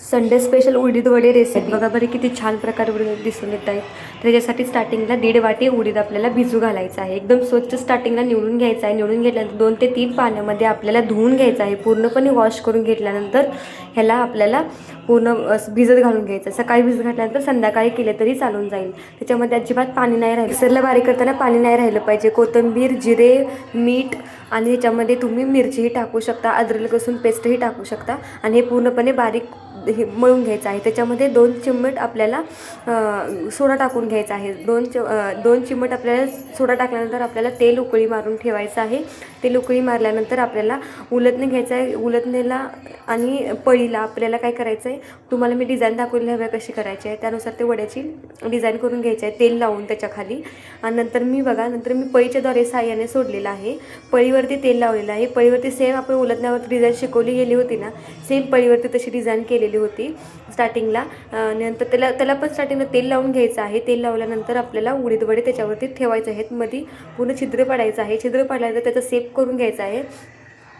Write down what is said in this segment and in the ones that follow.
Sunday special उडीद वडे recipe बघा बरं किती छान प्रकारे उडीद दिसून येत आहेत. त्याच्यासाठी स्टार्टिंगला 1.5 वाटी उडीद आपल्याला भिजू घालायचं आहे. एकदम स्वच्छ स्टार्टिंगला निवडून घ्यायचं आहे. निवडून घेतल्यानंतर 2 ते 3 पाण्यामध्ये आपल्याला धुवून घ्यायचं आहे. पूर्णपणे वॉश करून घेतल्यानंतर ह्याला आपल्याला पूर्ण भिजत घालून घ्यायचं. सकाळी भिजत घातल्यानंतर संध्याकाळी केले तरी चालून जाईल. त्याच्यामध्ये अजिबात पाणी नाही राहिलं. मिक्सरला बारीक करताना पाणी नाही राहिलं पाहिजे. कोथिंबीर, जिरे, मीठ आणि ह्याच्यामध्ये तुम्ही मिरचीही टाकू शकता, अद्रक लसूण पेस्टही टाकू शकता आणि हे पूर्णपणे बारीक हे मळून घ्यायचं आहे. त्याच्यामध्ये 2 चिमट आपल्याला सोडा टाकून घ्यायचा आहे. 2 चिमट आपल्याला सोडा टाकल्यानंतर आपल्याला तेल उकळी मारून ठेवायचं आहे. तेल उकळी मारल्यानंतर आपल्याला उलटणे घ्यायचं आहे. उलटणेला आणि पळीला आपल्याला काय करायचं आहे, तुम्हाला मी डिझाईन दाखवली हवी कशी करायची आहे त्यानुसार ते वड्याची डिझाईन करून घ्यायची आहे तेल लावून त्याच्या खाली. आणि नंतर मी पळीच्या द्वारे साहाय्याने सोडलेलं आहे. पळीवरती तेल लावलेलं आहे. पळीवरती सेम आपण उलटण्यावरती डिझाईन शिकवली गेली होती ना, सेम पळीवरती तशी डिझाईन केलेली होती स्टार्टिंगला. नंतर त्याला पण स्टार्टिंगला तेल लावून घ्यायचं आहे. तेल लावल्यानंतर आपल्याला उडीद वडे त्याच्यावरती ठेवायचे आहेत. मध्ये पूर्ण छिद्र पडायचं आहे. छिद्र पडल्यानंतर त्याचा शेप करून घ्यायचा आहे.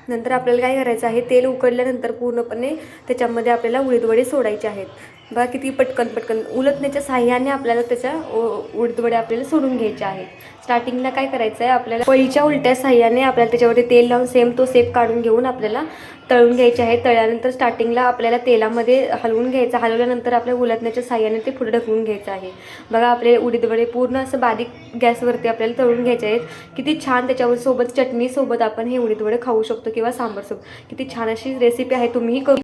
नंतर आपल्याला काय करायचं आहे, तेल उकडल्यानंतर पूर्णपणे त्याच्यामध्ये आपल्याला उडीद वडे सोडायचे आहेत. बघा किती पटकन उलटण्याच्या साहाय्याने आपल्याला त्याच्या उडीद वडे आपल्याला सोडून घ्यायचे आहेत. स्टार्टिंगला काय करायचं आहे, आपल्याला पळीच्या उलट्या साहाय्याने आपल्याला त्याच्यावरती तेल लावून सेम तो शेप काढून घेऊन आपल्याला तळून घ्यायचे आहे. तळल्यानंतर स्टार्टिंगला आपल्याला तेलामध्ये हलवून घ्यायचं. हलवल्यानंतर आपल्या उलटण्याच्या साहाय्याने ते पुढे ढकलून घ्यायचं आहे. बघा आपले उडीद वडे पूर्ण असं बारीक गॅसवरती आपल्याला तळून घ्यायचे आहेत. किती छान त्याच्यावर सोबत चटणीसोबत आपण हे उडीद वडे खाऊ शकतो किंवा सांबारसोबत. किती छान अशी रेसिपी आहे, तुम्हीही करू